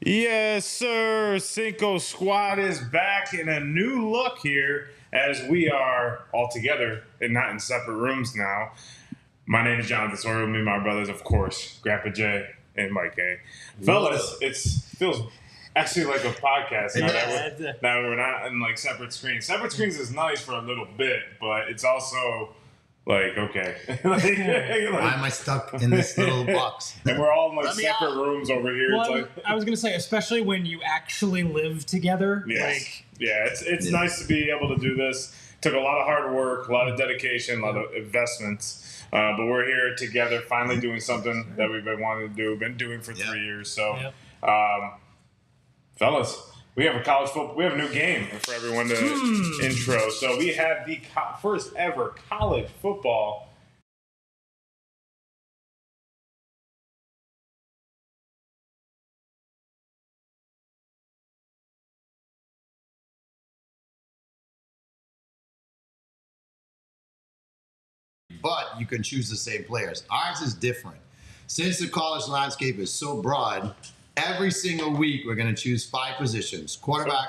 Yes, sir. Cinco Squad is back in a new look here as we are all together and not in separate rooms now. My name is Jonathan Sawyer. With me, my brothers, of course, Grandpa Jay and Mike A. Fellas, it feels actually like a podcast now that we're not in like separate screens. Separate screens is nice for a little bit, but it's also like, okay. Why am I stuck in this little box? And we're all in like separate rooms over here. Well, It's like, I was going to say, especially when you actually live together. yes. It's nice to be able to do this. Took a lot of hard work, a lot of dedication, a lot of investments. But we're here together, finally doing something that we've been wanting to do, been doing for 3 years. So, fellas, we have a new game for everyone to intro. So we have the first ever college football. But you can choose the same players. Ours is different. Since the college landscape is so broad, every single week we're going to choose 5 positions: quarterback,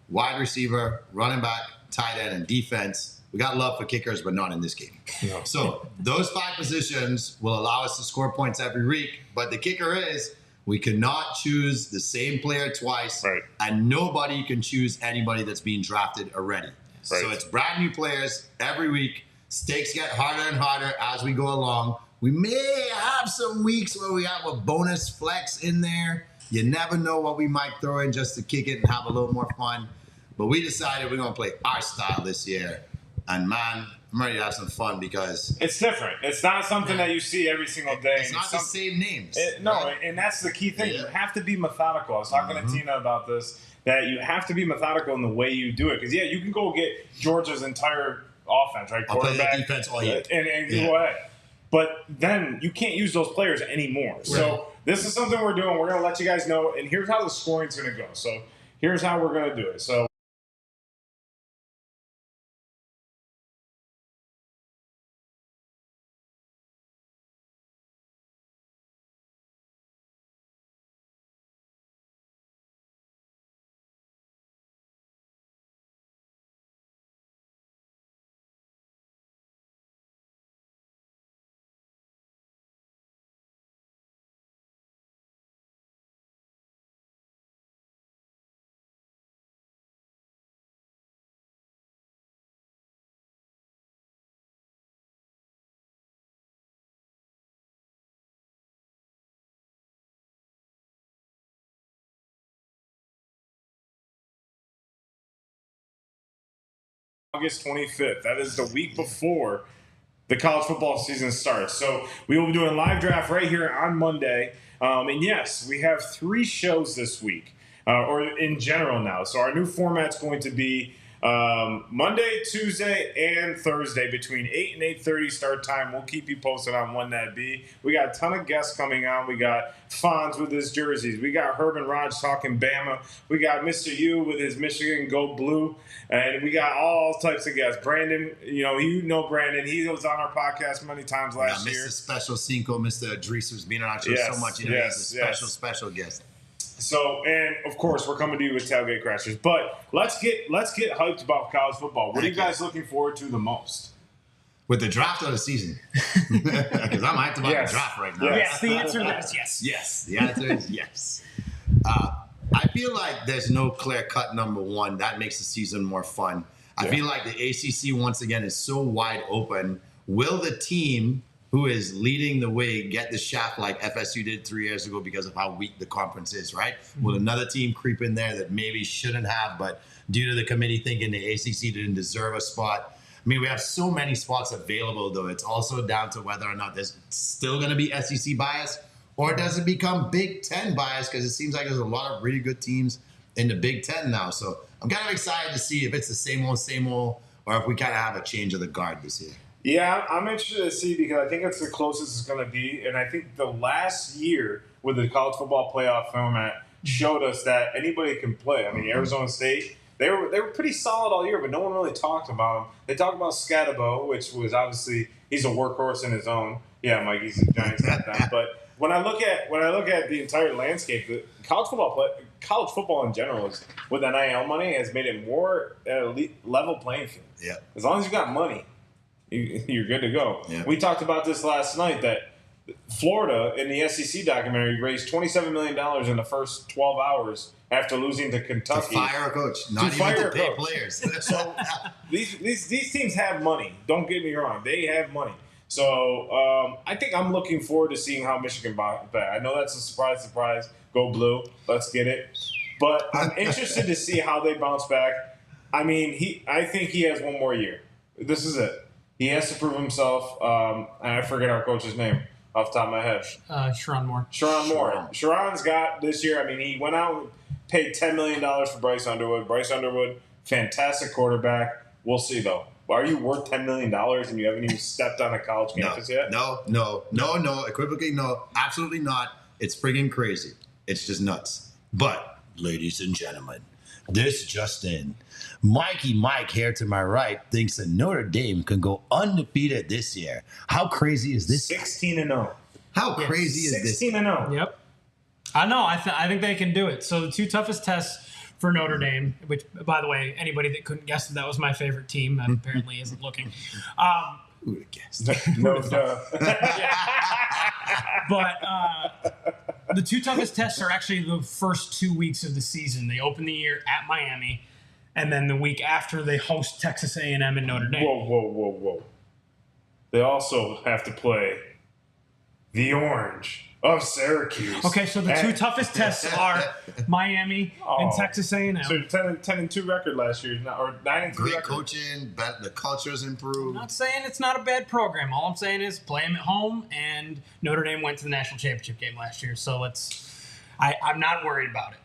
wide receiver, running back, tight end, and defense. We got love for kickers, but not in this game. No. So those 5 positions will allow us to score points every week. But the kicker is we cannot choose the same player twice, Right. and nobody can choose anybody that's being drafted already. Right. So it's brand new players every week. Stakes get harder and harder as we go along. We may have some weeks where we have a bonus flex in there. You never know what we might throw in just to kick it and have a little more fun. But we decided we're going to play our style this year. And man, I'm ready to have some fun because It's different. It's not something that you see every single day. it's not the same names. No, and that's the key thing. Yeah. You have to be methodical. I was talking to Tina about this, that you have to be methodical in the way you do it. Because, you can go get Georgia's entire offense, right? I'll play that defense all year. And go ahead. But then you can't use those players anymore. Right. So this is something we're doing. We're going to let you guys know. And here's how the scoring's going to go. So here's how we're going to do it. So August 25th. That is the week before the college football season starts. So we will be doing a live draft right here on Monday. And yes, we have 3 shows this week, or in general now. So our new format's going to be Monday, Tuesday, and Thursday between 8 and 8:30 start time. We'll keep you posted on when that be. We got a ton of guests coming on. We got Fonz with his jerseys. We got Herb and Raj talking Bama. We got Mr. U with his Michigan Go Blue. And we got all types of guests. Brandon, Brandon. He was on our podcast many times last year. Mr. Special Cinco, Mr. Idris, who's been on our show so much. He's a special guest. So, and of course, we're coming to you with Tailgate Crashers. But let's get hyped about college football. What are you guys looking forward to the most? With the draft or the season? Because I'm hyped about the draft right now. Yes, the answer is yes. Yes, the answer is yes. I feel like there's no clear-cut number one. That makes the season more fun. I feel like the ACC, once again, is so wide open. Will the team who is leading the way get the shaft like FSU did 3 years ago because of how weak the conference is, right? Mm-hmm. Will another team creep in there that maybe shouldn't have, but due to the committee thinking the ACC didn't deserve a spot? I mean, we have so many spots available, though. It's also down to whether or not there's still going to be SEC bias, or does it become Big Ten bias? Because it seems like there's a lot of really good teams in the Big Ten now. So I'm kind of excited to see if it's the same old, or if we kind of have a change of the guard this year. Yeah, I'm interested to see because I think it's the closest it's going to be. And I think the last year with the college football playoff format showed us that anybody can play. I mean, Arizona State, they were pretty solid all year, but no one really talked about them. They talked about Scatabo, which was obviously, he's a workhorse in his own. Yeah, Mikey's the Giants got them. But when I look at the entire landscape, the college football in general is with NIL money has made it more level playing field. Yeah. As long as you got money, you're good to go. Yeah. We talked about this last night that Florida in the SEC documentary raised $27 million in the first 12 hours after losing to Kentucky. To fire a coach, not even to pay players. So these teams have money. Don't get me wrong; they have money. So I think I'm looking forward to seeing how Michigan bounce back. I know that's a surprise. Go blue. Let's get it. But I'm interested to see how they bounce back. I mean, I think he has one more year. This is it. He has to prove himself. And I forget our coach's name off the top of my head. Sharon Moore. Sharon's got this year. I mean, he went out and paid $10 million for Bryce Underwood. Bryce Underwood, fantastic quarterback. We'll see, though. Are you worth $10 million and you haven't even stepped on a college campus yet? No. Equivocally, no. Absolutely not. It's friggin' crazy. It's just nuts. But, ladies and gentlemen, this just in. Mikey Mike here to my right thinks that Notre Dame can go undefeated this year. How crazy is this? 16-0. How crazy is this? 16-0. Yep. I know. I think they can do it. So the two toughest tests for Notre Dame, which, by the way, anybody that couldn't guess that was my favorite team apparently isn't looking. Who would have guessed? No, duh. But the two toughest tests are actually the first 2 weeks of the season. They open the year at Miami, and then the week after they host Texas A&M and Notre Dame. Whoa. They also have to play the Orange of Syracuse. Okay, so the two toughest tests are Miami and Texas A&M. So 10-2 record last year, or 9-2 Great record. coaching, the culture's I'm improved. not saying it's not a bad program. All I'm saying is play them at home, and Notre Dame went to the national championship game last year, so I'm not worried about it.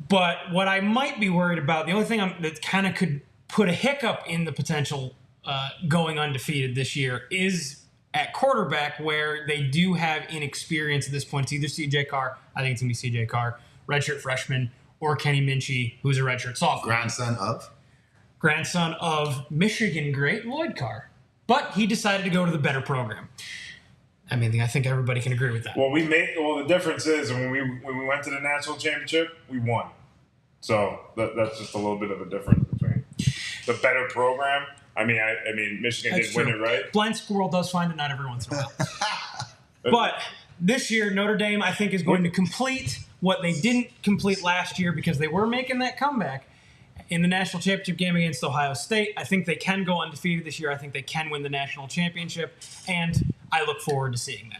But what I might be worried about, the only thing that kind of could put a hiccup in the potential going undefeated this year is at quarterback, where they do have inexperience at this point. It's either C.J. Carr, I think it's going to be C.J. Carr, redshirt freshman, or Kenny Minchie, who's a redshirt sophomore. Grandson of Michigan great Lloyd Carr. But he decided to go to the better program. I mean, I think everybody can agree with that. Well, the difference is when we went to the national championship, we won. So that's just a little bit of a difference between the better program. I mean, Michigan That's did true. win it, right? Blind squirrel does find a nut every once in a while. But this year, Notre Dame, I think, is going to complete what they didn't complete last year because they were making that comeback in the national championship game against Ohio State. I think they can go undefeated this year. I think they can win the national championship, and I look forward to seeing that.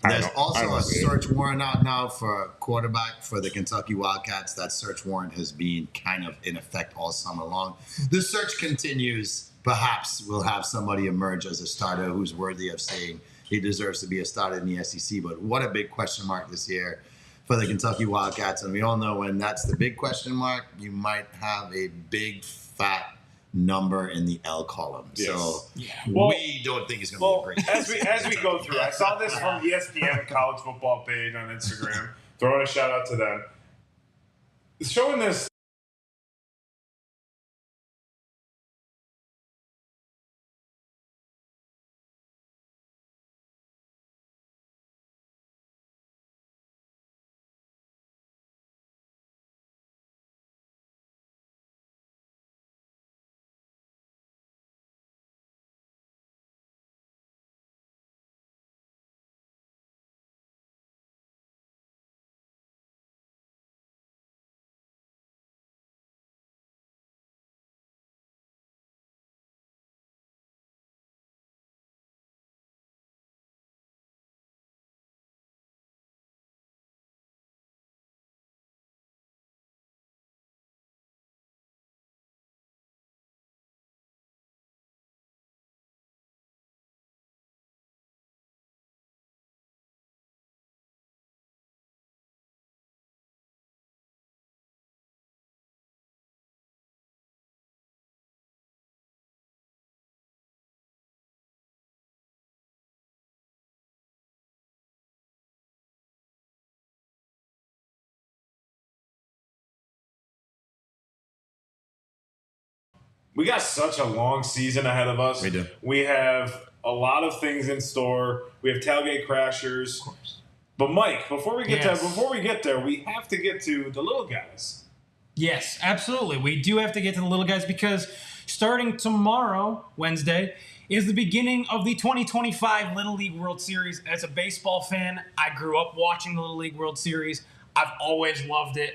There's also a search warrant out now for a quarterback for the Kentucky Wildcats. That search warrant has been kind of in effect all summer long. The search continues. Perhaps we'll have somebody emerge as a starter who's worthy of saying he deserves to be a starter in the SEC. But what a big question mark this year for the Kentucky Wildcats. And we all know when that's the big question mark, you might have a big, fat number in the L column. Yes. So Well, we don't think it's going to be a great as we go through, I saw this from ESPN college football page on Instagram. Throwing a shout out to them. Showing this. We got such a long season ahead of us. We do. We have a lot of things in store. We have tailgate crashers. Of course. But Mike, before we get there, we have to get to the little guys. Yes, absolutely. We do have to get to the little guys because starting tomorrow, Wednesday, is the beginning of the 2025 Little League World Series. As a baseball fan, I grew up watching the Little League World Series. I've always loved it.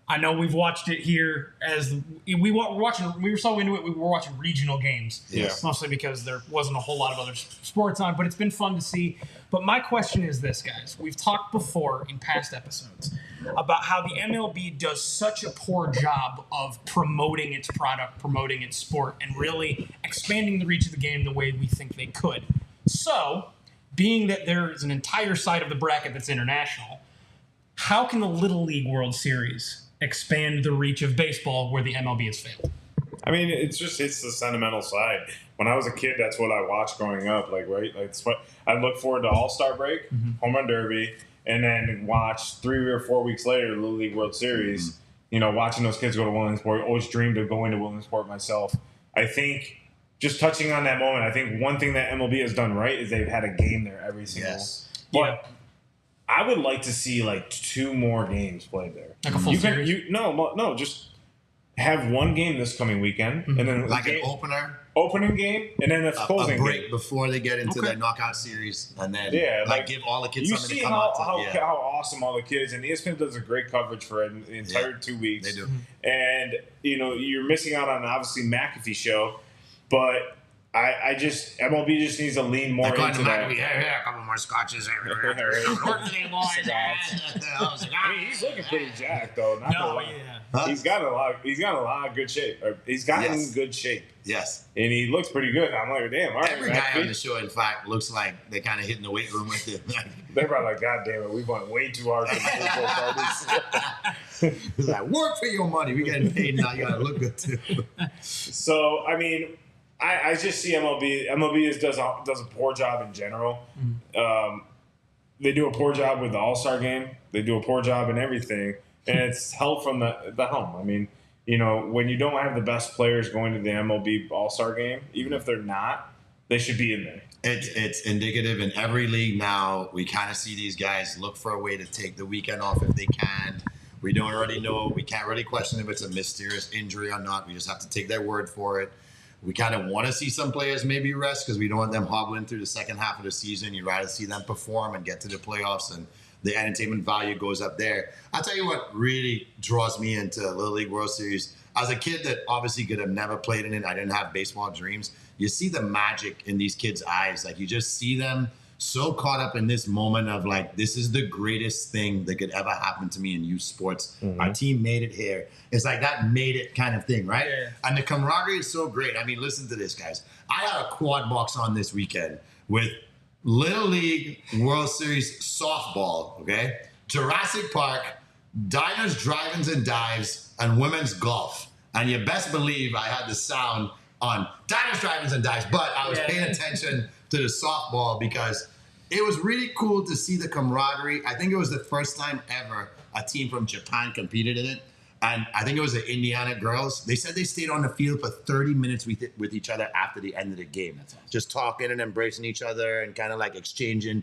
I know we've watched it here as we were so into it. We were watching regional games, mostly because there wasn't a whole lot of other sports on. But it's been fun to see. But my question is this, guys: we've talked before in past episodes about how the MLB does such a poor job of promoting its product, promoting its sport, and really expanding the reach of the game the way we think they could. So, being that there is an entire side of the bracket that's international, how can the Little League World Series expand the reach of baseball where the MLB has failed? I mean, it's the sentimental side. When I was a kid, that's what I watched growing up. Like it's what I look forward to All-Star break, Home Run Derby, and then watch 3 or 4 weeks later the Little League World Series. You know, watching those kids go to Williamsport. Always dreamed of going to Williamsport myself. I think just touching on that moment, I think one thing that MLB has done right is they've had a game there every single. Yes. But I would like to see like 2 more games played there. Like a full series? No, just have one game this coming weekend, and then Like an opening game, and then a closing a break game before they get into their knockout series, and then give all the kids you something see to come out to. how awesome all the kids, and ESPN does a great coverage for the entire 2 weeks. They do, and you're missing out on obviously McAfee show, but MLB just needs to lean more into that. A couple more scotches. I mean, he's looking pretty jacked though. He's got a lot of good shape. He's gotten in good shape. Yes. And he looks pretty good. I'm like, damn, all right. Every guy on the show, in fact, looks like they're kind of hitting the weight room with it. They're probably like, God damn it, we went way too hard for the football parties. He's like, work for your money. We getting paid now. You got to look good too. So, I mean, I just see MLB. MLB does a poor job in general. They do a poor job with the All-Star game. They do a poor job in everything. And it's held from the helm. I mean, when you don't have the best players going to the MLB All-Star game, even if they're not, they should be in there. It's indicative in every league now. We kind of see these guys look for a way to take the weekend off if they can. We don't already know. We can't really question if it's a mysterious injury or not. We just have to take their word for it. We kind of want to see some players maybe rest because we don't want them hobbling through the second half of the season. You'd rather see them perform and get to the playoffs, and the entertainment value goes up there. I'll tell you what really draws me into Little League World Series. As a kid that obviously could have never played in it, I didn't have baseball dreams. You see the magic in these kids' eyes. Like, you just see them so caught up in this moment of like, this is the greatest thing that could ever happen to me in youth sports. Our team made it here. It's like that made it kind of thing, right? Yeah. And the camaraderie is so great. I mean, listen to this, guys. I had a quad box on this weekend with Little League World Series softball, okay? Jurassic Park, diners, drive-ins, and dives, and women's golf. And you best believe I had the sound on diners, drive-ins, and dives, but I was paying attention to the softball because it was really cool to see the camaraderie. I think it was the first time ever a team from Japan competed in it. And I think it was the Indiana girls. They said they stayed on the field for 30 minutes with each other after the end of the game. That's awesome. Just talking and embracing each other and kind of like exchanging,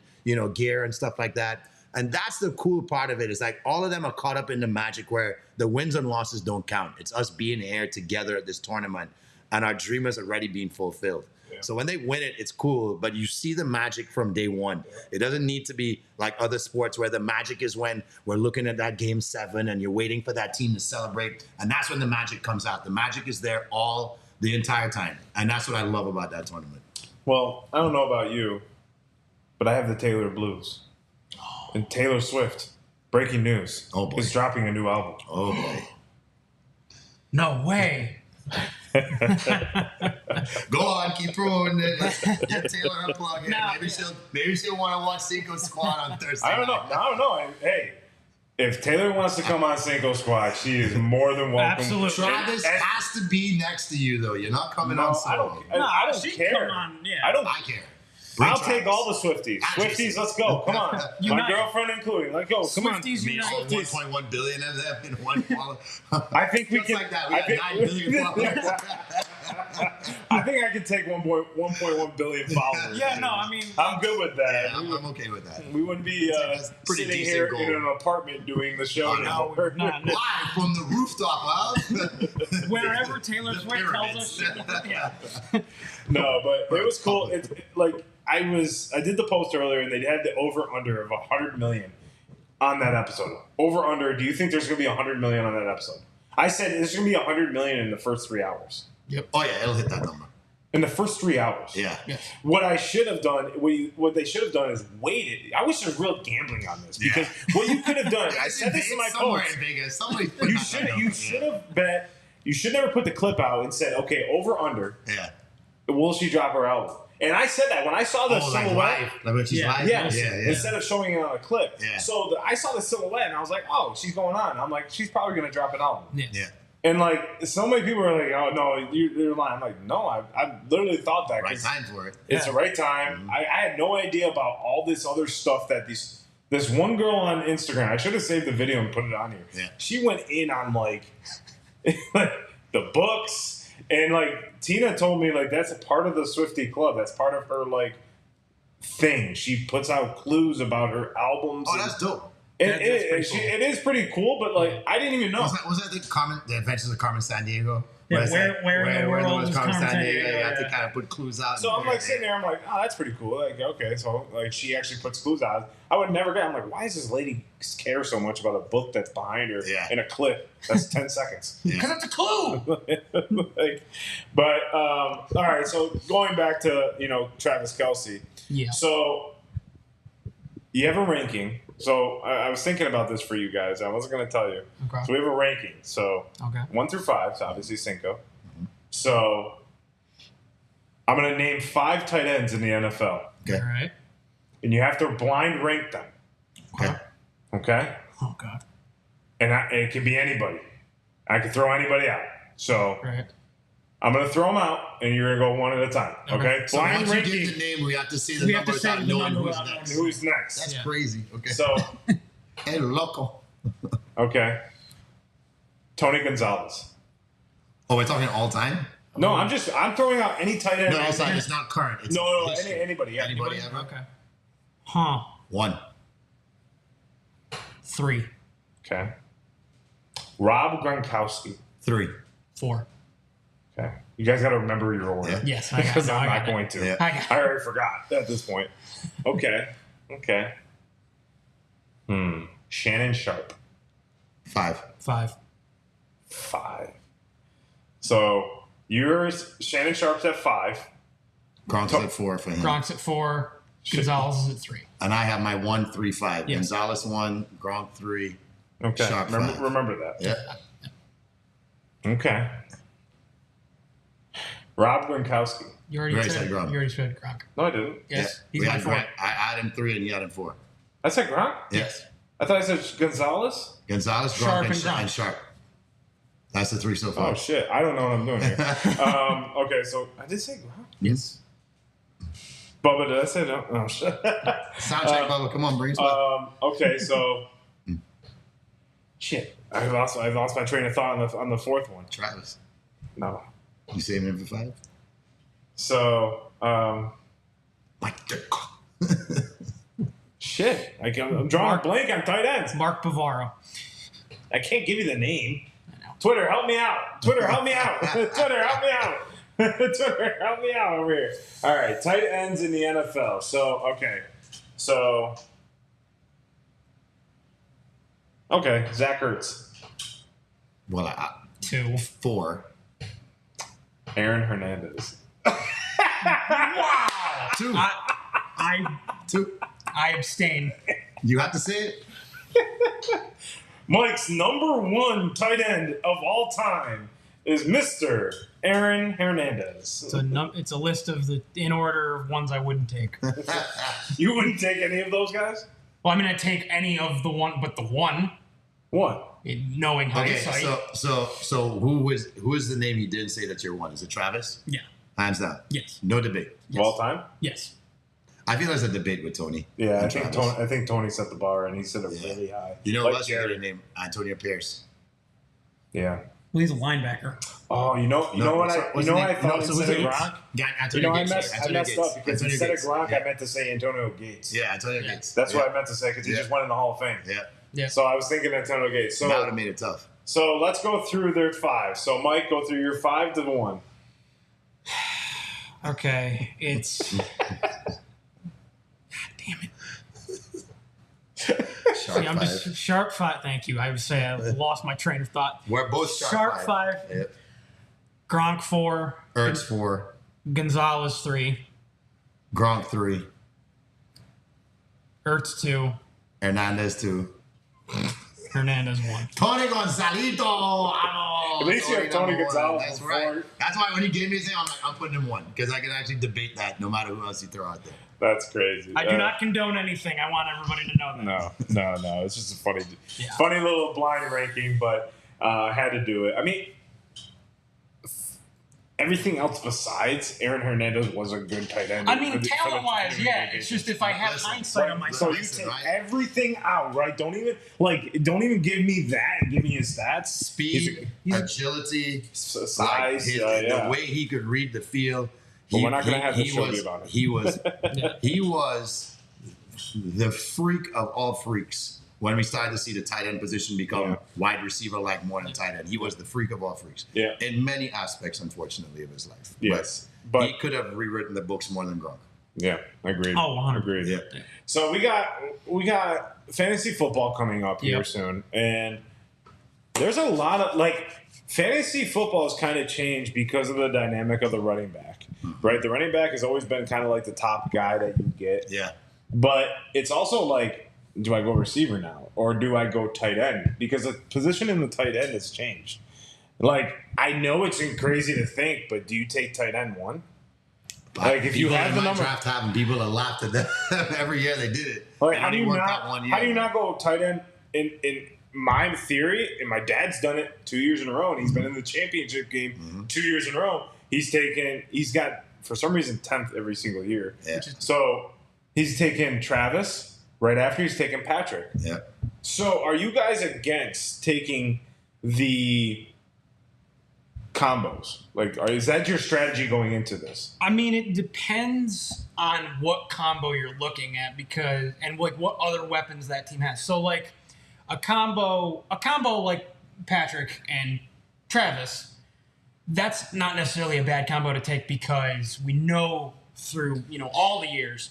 gear and stuff like that. And that's the cool part of it. Is like all of them are caught up in the magic where the wins and losses don't count. It's us being here together at this tournament and our dream is already being fulfilled. So when they win it, it's cool, but you see the magic from day one. It doesn't need to be like other sports where the magic is when we're looking at that game 7 and you're waiting for that team to celebrate. And that's when the magic comes out. The magic is there the entire time. And that's what I love about that tournament. Well, I don't know about you, but I have the Taylor Blues. And Taylor Swift, breaking news, is dropping a new album. Oh, boy. No way. Go on, keep throwing it. Get Taylor her plug in. Maybe she'll want to watch Cinco Squad on Thursday. I don't know. Hey, if Taylor wants to come on Cinco Squad, she is more than welcome. Absolutely. Travis has to be next to you, though. You're not coming on solo. I don't care. I care. I'll take all the Swifties. Swifties, let's go. Come on. My girlfriend including. Let's go. Come on. Swifties unite. 1.1 billion of them in one follow. I think we can. Like that. We got 9 billion followers. I think I could take 1.1 billion followers. Yeah, no, I mean, I'm good with that. Yeah, I'm okay with that. We wouldn't be pretty sitting decent here goal. in an apartment doing the show. no, we're not. Live from the rooftop, huh? Wherever Taylor Swift tells us. Yeah. No, but it was cool. It's like I did the post earlier, and they had the over under of 100 million on that episode. Over under. Do you think there's going to be 100 million on that episode? I said there's going to be 100 million in the first 3 hours. Yep. Oh yeah, it'll hit that number. In the first 3 hours. Yeah. What I should have done, what they should have done is waited. I wish there was real gambling on this because what you could have done. I said this in my post. In Vegas. Somebody You should have bet. You should never put the clip out and said, okay, over under. Yeah. Will she drop her album? And I said that when I saw the silhouette. Like when she's live? Yeah. Yeah. Instead of showing it on a clip. Yeah. So I saw the silhouette and I was like, oh, she's going on. I'm like, she's probably going to drop an album. Yeah. And like, so many people are like, oh, no, you're lying. I'm like, no, I literally thought that. Right time for it. It's the right time. Mm-hmm. I had no idea about all this other stuff that this one girl on Instagram, I should have saved the video and put it on here. Yeah. She went in on like the books. And like Tina told me, like that's a part of the Swiftie Club. That's part of her like thing. She puts out clues about her albums. Oh, that's dope. It is pretty cool, but like I didn't even know. Was that the Adventures of Carmen Sandiego? Yeah, where in the world is Carmen Sandiego? You have to kind of put clues out. So I'm like sitting there, I'm like, oh, that's pretty cool. Like, okay, so like she actually puts clues out. I would never get. I'm like, why does this lady care so much about a book that's behind her in a clip that's 10 seconds? Because it's a clue. But all right. So going back to Travis Kelce. Yeah. So you have a ranking. So I was thinking about this for you guys. I wasn't going to tell you. Okay. So we have a ranking. So 1 through 5, so obviously Cinco. Mm-hmm. So I'm going to name 5 tight ends in the NFL. Okay. All right. And you have to blind rank them. Okay. Okay? Oh, God. And it can be anybody. I can throw anybody out. So I'm going to throw them out, and you're going to go one at a time. Okay? So blind once ranking. you give the name, we have to say the number without knowing who's next. Who's next? That's crazy. Okay. So, El Loco. okay. Tony Gonzalez. Oh, we're talking all time? No, I'm throwing out any tight end. No, it's not current. It's anybody. Yeah. Anybody ever? Okay. Huh. 1. 3. Okay. Rob Gronkowski. 3. 4. Okay. You guys got to remember your order. Yeah. Yes, Because I'm not going to. Yeah. I already forgot at this point. Okay. Shannon Sharp. 5. 5. 5. So yours, Shannon Sharp's at 5. Gronk's at 4 for him. Gronk's at 4. Gonzalez is at 3. And I have my 1, 3, 5. Yes. Gonzalez 1, Gronk 3. Okay. Sharp 5. Remember that. Yeah. Okay. Rob Gronkowski. You already said Gronk. You already said Gronk. No, I didn't. Yes. We He's my had 4. Grant. I had him 3 and you had him 4. I said Gronk? Yes. I thought I said Gonzalez. Gonzalez, Sharp, Gronk, and and Sharp. That's the 3 so far. Oh, shit. I don't know what I'm doing here. Okay, so I did say Gronk. Yes. Bubba, did I say no? Oh, shit. Sound check, Bubba. Come on, bring it up. Okay, so shit. I lost my train of thought on the 4th one. Travis. No. You saving him for 5? So Like the shit. I'm drawing a blank on tight ends. Mark Bavaro. I can't give you the name. I know. Twitter, help me out. Twitter, help me out. Twitter, help me out. Twitter, help me out over here. All right, tight ends in the NFL. So, okay. Zach Ertz. Well, 2. 4. Aaron Hernandez. Wow. 2. 2. I abstain. You have to say it? Mike's number 1 tight end of all time is Mr. Aaron Hernandez. It's a list of the in order of ones I wouldn't take. You wouldn't take any of those guys? Well, I mean, I'd take any of the one, but the one. What? Knowing hindsight. Okay, so who is the name you didn't say that's your 1? Is it Travis? Yeah. Hands down. Yes. No debate. Of all time? Yes. I feel there's a debate with Tony. Yeah, and Travis. I think Tony set the bar and he set it really high. You know Like what's Jared. your name? Antonio Pierce. Yeah. Well, he's a linebacker. Oh, you know what I thought instead of Gronk? I messed up because instead of Gronk, I meant to say Antonio Gates. Yeah, Antonio Gates. That's what I meant to say because he just went in the Hall of Fame. Yeah. So I was thinking Antonio Gates. So that would have made it tough. So let's go through their 5. So Mike, go through your 5 to 1. Okay, it's. God damn it. Sharp 5. Sharp 5. Thank you. I would say I lost my train of thought. We're both sharp 5. Yep. Gronk 4. Ertz 4. Gonzalez 3. Gronk 3. Ertz 2. Hernandez 2. Hernandez 1. Tony Gonzalito. At least you have Tony Gonzalez. That's right. That's why when you gave me his name, I'm like, I'm putting him 1 because I can actually debate that no matter who else you throw out there. That's crazy. I do not condone anything. I want everybody to know that. No. It's just a funny little blind ranking, but had to do it. I mean, everything else besides Aaron Hernandez was a good tight end. I mean, talent-wise, yeah. It's just if I have hindsight on my so side. you take everything out, right? Don't even give me that. Give me his stats, speed, agility, size, the way he could read the field. But we're not going to have to show you about it. He was the freak of all freaks when we started to see the tight end position become wide receiver like more than tight end. He was the freak of all freaks in many aspects, unfortunately, of his life. Yes. But he could have rewritten the books more than Gronk. Yeah, agreed. Oh, 100%. Agreed. Yeah. So we got fantasy football coming up here soon, and there's a lot of fantasy football has kind of changed because of the dynamic of the running back, right? The running back has always been kind of like the top guy that you get. Yeah. But it's also like, do I go receiver now or do I go tight end? Because the position in the tight end has changed. Like, I know it's crazy to think, but do you take tight end 1? Like, if you have the number, draft having people that laughed at them every year they did it. Like, how do you not go tight end in my theory? And my dad's done it 2 years in a row, and he's been in the championship game 2 years in a row. He's got for some reason 10th every single year. Yeah. So he's taken Travis right after he's taken Patrick. Yeah. So are you guys against taking the combos? Like, is that your strategy going into this? I mean, it depends on what combo you're looking at and what other weapons that team has. So like a combo like Patrick and Travis, that's not necessarily a bad combo to take because we know through all the years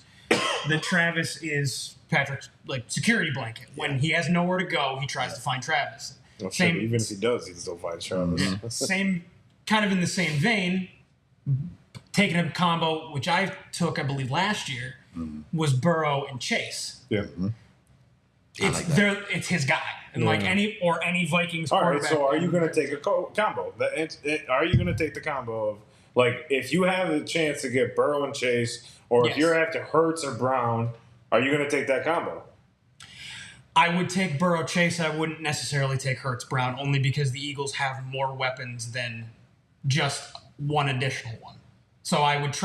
that Travis is Patrick's security blanket. When he has nowhere to go, he tries to find Travis. Well, even if he does, he still finds Travis. Yeah. Same, kind of in the same vein, taking a combo, which I took, I believe, last year, was Burrow and Chase. Yeah. It's his guy. And any Vikings quarterback. All right, so are you going to take a combo? Are you going to take the combo of, if you have the chance to get Burrow and Chase, or if you're after Hurts or Brown, are you going to take that combo? I would take Burrow Chase. I wouldn't necessarily take Hurts Brown, only because the Eagles have more weapons than just one additional one. So I would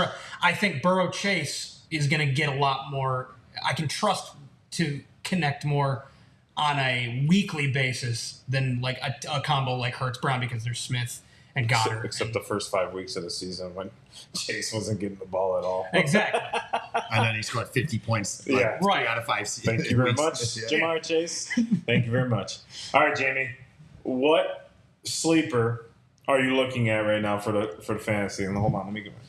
I think Burrow Chase is going to get a lot more. I can trust to connect more on a weekly basis than a combo like Hurts Brown because there's Smith and Goddard. Except the first 5 weeks of the season when Chase wasn't getting the ball at all. Exactly. And then he scored 50 points. 3 out of 5 seasons. Thank you very much, Jamar Chase. Thank you very much. All right, Jamie. What sleeper are you looking at right now for the fantasy? And hold on, let me get my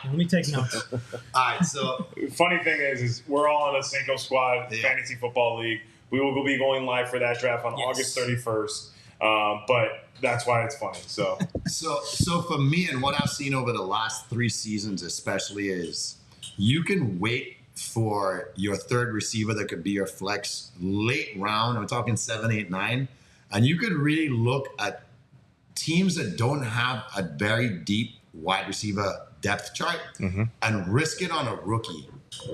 Let me take notes. All right, so funny thing is we're all in a Cinco Squad fantasy football league. We will be going live for that draft on August 31st. But that's why it's funny. So for me and what I've seen over the last 3 seasons especially is you can wait for your third receiver that could be your flex late round. I'm talking 7, 8, 9. And you could really look at teams that don't have a very deep wide receiver depth chart and risk it on a rookie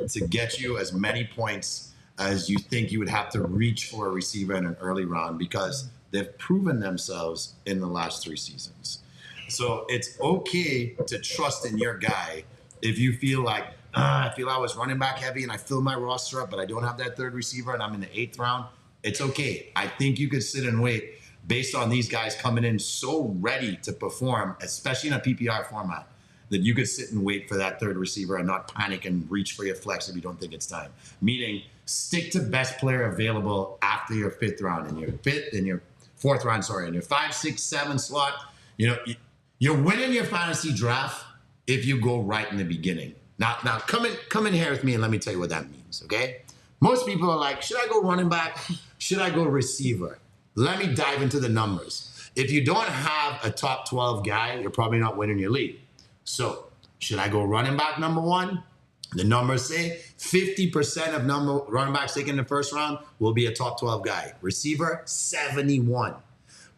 to get you as many points as you think you would have to reach for a receiver in an early round because they've proven themselves in the last 3 seasons. So it's okay to trust in your guy if you feel like, I feel I was running back heavy and I filled my roster up, but I don't have that third receiver and I'm in the 8th round. It's okay. I think you could sit and wait based on these guys coming in so ready to perform, especially in a PPR format, that you could sit and wait for that third receiver and not panic and reach for your flex if you don't think it's time. Meaning, stick to best player available after your fifth round, and your fourth round, in your 5, 6, 7 slot. You know, you're winning your fantasy draft if you go right in the beginning. Now, come in here with me and let me tell you what that means, okay? Most people are like, should I go running back? Should I go receiver? Let me dive into the numbers. If you don't have a top 12 guy, you're probably not winning your league. So, should I go running back number 1? The numbers say 50% of running backs taken in the first round will be a top 12 guy. Receiver, 71.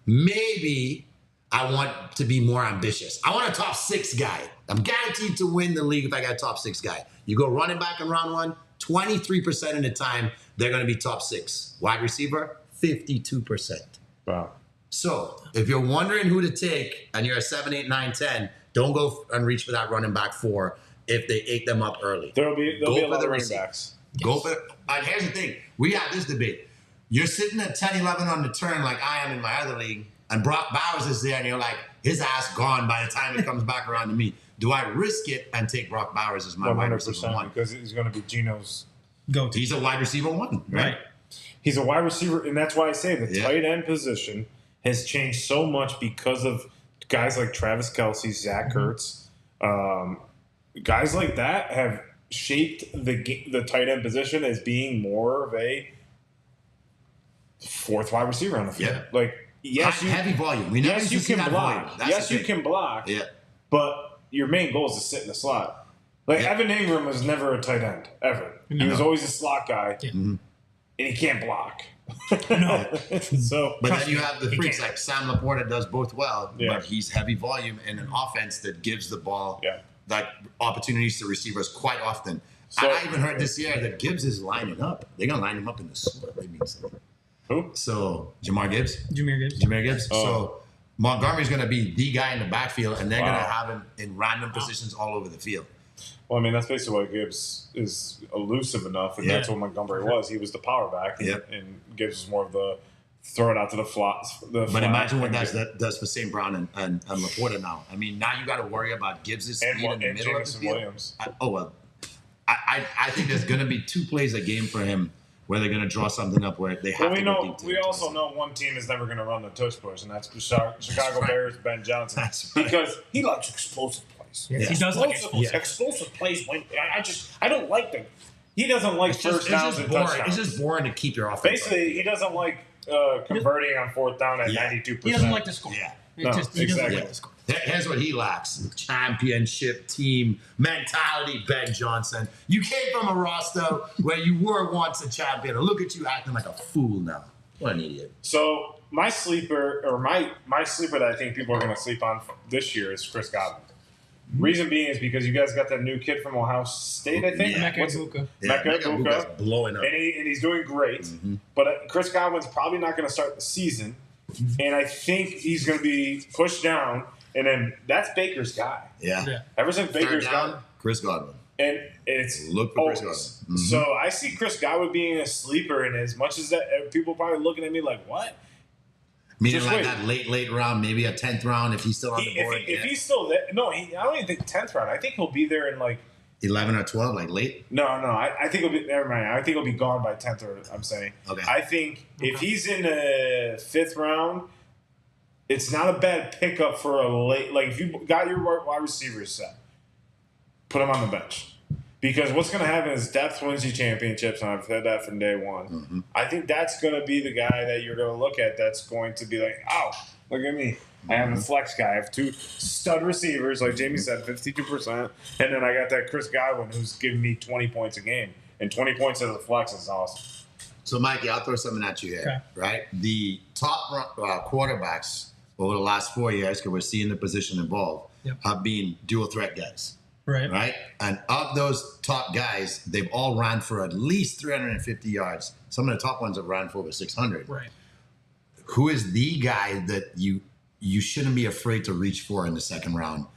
Maybe I want to be more ambitious. I want a top 6 guy. I'm guaranteed to win the league if I got a top 6 guy. You go running back in round 1, 23% of the time, they're going to be top 6. Wide receiver, 52%. Wow. So if you're wondering who to take and you're a 7, 8, 9, 10, don't go and reach for that running back 4 if they ate them up early. There'll be a lot of running backs. Go for it. And here's the thing. We had this debate. You're sitting at 10, 11 on the turn like I am in my other league, and Brock Bowers is there, and you're like, his ass gone by the time it comes back around to me. Do I risk it and take Brock Bowers as my wide receiver 1? Because he's going to be Gino's go-to. He's a wide receiver 1, right? He's a wide receiver, and that's why I say the tight end position has changed so much because of guys like Travis Kelce, Zach Ertz. Guys like that have shaped the tight end position as being more of a fourth wide receiver on the field. Yeah. Like, yes, heavy volume. We never you can block. Yes, you can block. Yeah. But your main goal is to sit in the slot. Like, Evan Ingram was never a tight end, ever. No. He was always a slot guy, and he can't block. No. But then you have the freaks like Sam Laporta does both well, Yeah. but he's heavy volume in an offense that gives the ball like opportunities to receivers quite often. So, I even heard this year that Gibbs is lining up. They're gonna line him up in the slot. Who? So Jameer Gibbs. Jameer Gibbs. Oh. So Montgomery's gonna be the guy in the backfield, and they're gonna have him in random positions all over the field. Well, I mean, that's basically why Gibbs is elusive enough, and that's what Montgomery was. He was the power back, and Gibbs was more of the throw it out to the flat. But imagine what that does for St. Brown and Laporta now. I mean, now you got to worry about Gibbs' speed in the middle of the field. Williams. I think there's going to be 2 plays a game for him where they're going to draw something up where they have to go deep. We also know one team is never going to run the tush push, and that's Chicago Bears, Ben Johnson. That's right. Because he likes explosive plays. Yes, he does like explosive plays. I don't like them. He doesn't like first downs and touchdowns. It's just boring to keep your offense. Basically, he doesn't like converting on fourth down at 92%. He doesn't like to score. Yeah. Exactly. Here's what he lacks: championship team mentality. Ben Johnson, you came from a roster where you were once a champion, and look at you acting like a fool now. What an idiot! So my sleeper, or my sleeper that I think people are going to sleep on this year is Chris Godwin. Reason being is because you guys got that new kid from Ohio State, I think. Mecca Ibuka. Mecca Ibuka's blowing up, and he's doing great. But Chris Godwin's probably not going to start the season. And I think he's going to be pushed down, and then that's Baker's guy. Yeah. Ever since Baker's gone, Chris Godwin. And it's look for Chris Godwin. So I see Chris Godwin being a sleeper, and as much as that, people are probably looking at me like, what? Meaning just like that late round, maybe a 10th round if he's still on the board. If he's still there, no, I don't even think 10th round. I think he'll be there in like 11 or 12, like late? No. I think he'll be. Never mind. I think he'll be gone by 10th. Or I'm saying. Okay. I think if he's in the 5th round, it's not a bad pickup for a late. Like if you got your wide receivers set, put him on the bench. Because what's going to happen is depth wins you championships, and I've said that from day one. I think that's going to be the guy that you're going to look at that's going to be like, oh, look at me. I have a flex guy. I have 2 stud receivers, like Jamie said, 52%. And then I got that Chris Godwin who's giving me 20 points a game. And 20 points as a flex is awesome. So, Mikey, I'll throw something at you here, right? The top quarterbacks over the last 4 years, because we're seeing the position involved, have been dual threat guys. Right? And of those top guys, they've all ran for at least 350 yards. Some of the top ones have ran for over 600. Right. Who is the guy that you shouldn't be afraid to reach for in the 2nd round?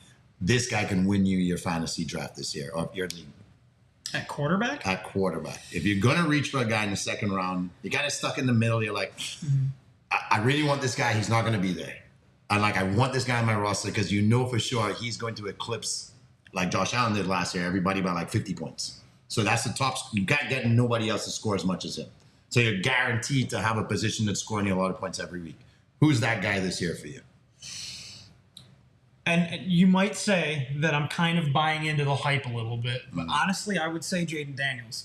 This guy can win you your fantasy draft this year or your league. At quarterback? At quarterback. If you're going to reach for a guy in the second round, you're kind of stuck in the middle. You're like, I really want this guy. He's not going to be there. I want this guy on my roster because you know for sure he's going to eclipse, like Josh Allen did last year, everybody by like 50 points. So that's the top. You can't get nobody else to score as much as him. So you're guaranteed to have a position that's scoring you a lot of points every week. Who's that guy this year for you? And you might say that I'm kind of buying into the hype a little bit, but honestly, I would say Jaden Daniels.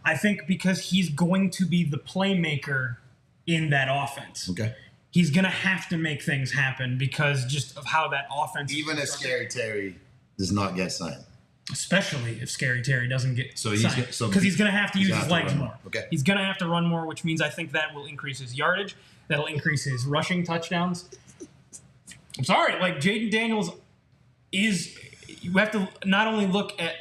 I think because he's going to be the playmaker in that offense. Okay. He's going to have to make things happen because just of how that offense Even if Scary Terry does not get signed. Especially if Scary Terry doesn't get signed. Because he's going to have to use his legs more. Okay. He's going to have to run more, which means I think that will increase his yardage. That'll increase his rushing touchdowns. I'm sorry, like Jaden Daniels you have to not only look at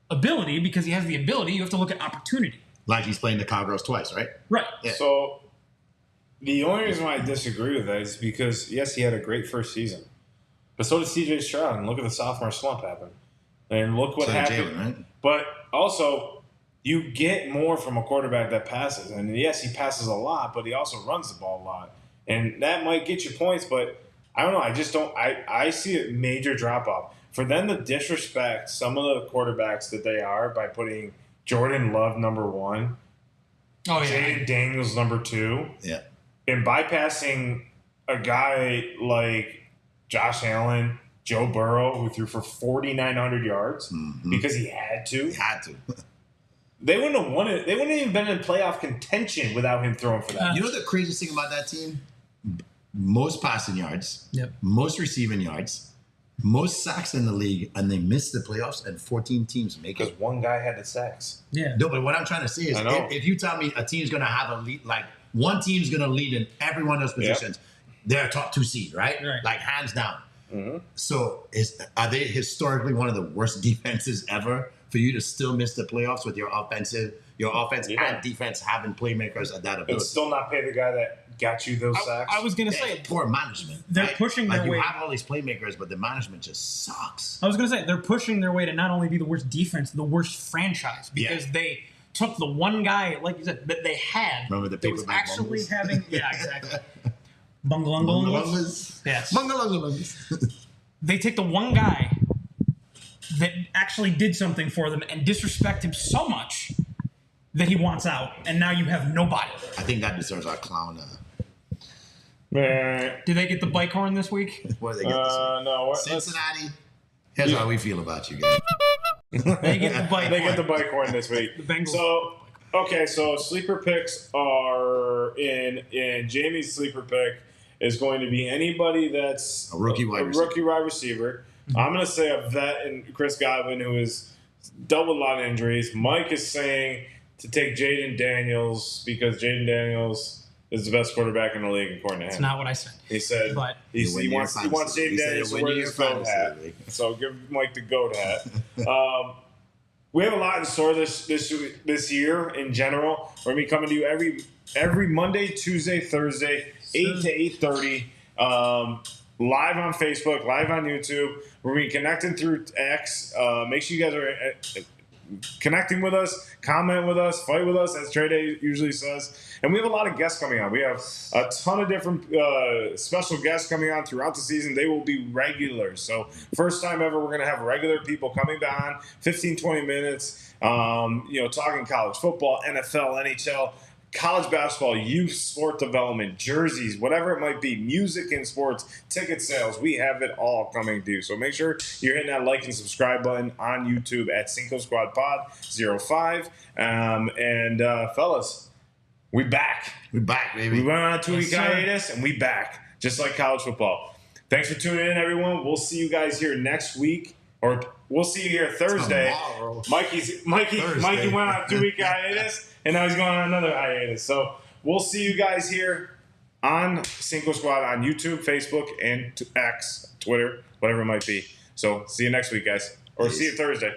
ability because he has the ability, you have to look at opportunity. Like he's playing the Cowgirls twice, right? Right. Yeah. So the only reason why I disagree with that is because, yes, he had a great first season. But so did C.J. Stroud, and look at the sophomore slump happen. And look what happened. Jalen, right? But also, you get more from a quarterback that passes. And yes, he passes a lot, but he also runs the ball a lot. And that might get you points, but I don't know. I just don't. I see a major drop off. For them to disrespect some of the quarterbacks that they are by putting Jordan Love number 1, Jaden Daniels number 2, and bypassing a guy like Josh Allen, Joe Burrow, who threw for 4,900 yards because he had to. He had to. They wouldn't have won it. They wouldn't have even been in playoff contention without him throwing for that. You know the craziest thing about that team? Most passing yards, most receiving yards, most sacks in the league, and they missed the playoffs, and 14 teams make it. Because one guy had the sacks. Yeah. No, but what I'm trying to say is if you tell me a team's going to have a lead, like one team's going to lead in every one of those positions, they're a top 2 seed, right? Like hands down. Mm-hmm. So are they historically one of the worst defenses ever for you to still miss the playoffs with your offense and defense having playmakers at that ability? And still not pay the guy that got you those sacks? I was going to say poor management. They're pushing their way. You have all these playmakers, but the management just sucks. I was going to say they're pushing their way to not only be the worst defense, the worst franchise because they took the one guy, like you said, that they had. Remember the that was actually bumbles? having. Yeah, exactly. Bungalungalungas. Yes. Bungalungalungas. They take the one guy that actually did something for them and disrespect him so much that he wants out, and now you have nobody. I think that deserves our clown. Did they get the bike horn this week? What did they get this week? No. Cincinnati. Here's how we feel about you guys. They get the bike. They get the bike horn this week. The Bengals. So sleeper picks are in Jamie's sleeper pick is going to be anybody that's a rookie wide receiver. I'm going to say a vet and Chris Godwin, who has dealt with a lot of injuries. Mike is saying to take Jaden Daniels because Jaden Daniels is the best quarterback in the league according to him. That's not what I said. He said he wants Jaden Daniels to wear his goat hat. So give Mike the goat hat. We have a lot in store this year in general. We're going to be coming to you every Monday, Tuesday, Thursday, 8 to 8:30. Live on Facebook, live on YouTube. We're going to be connecting through X. Make sure you guys are connecting with us, comment with us, fight with us, as Trey Day usually says. And we have a lot of guests coming on. We have a ton of different special guests coming on throughout the season. They will be regulars. So first time ever, we're going to have regular people coming on, 15, 20 minutes, talking college football, NFL, NHL, college basketball, youth sport development, jerseys, whatever it might be, music and sports, ticket sales. We have it all coming due. So make sure you're hitting that like and subscribe button on YouTube at Cinco Squad Pod 05. Fellas, we back. We back, baby. We went on a 2-week hiatus, and we back, just like college football. Thanks for tuning in, everyone. We'll see you guys here next week, or we'll see you here Thursday. Tomorrow. Mikey went on a 2-week hiatus, and now he's going on another hiatus. So we'll see you guys here on Cinco Squad on YouTube, Facebook, and X, Twitter, whatever it might be. So see you next week, guys. Or see you Thursday.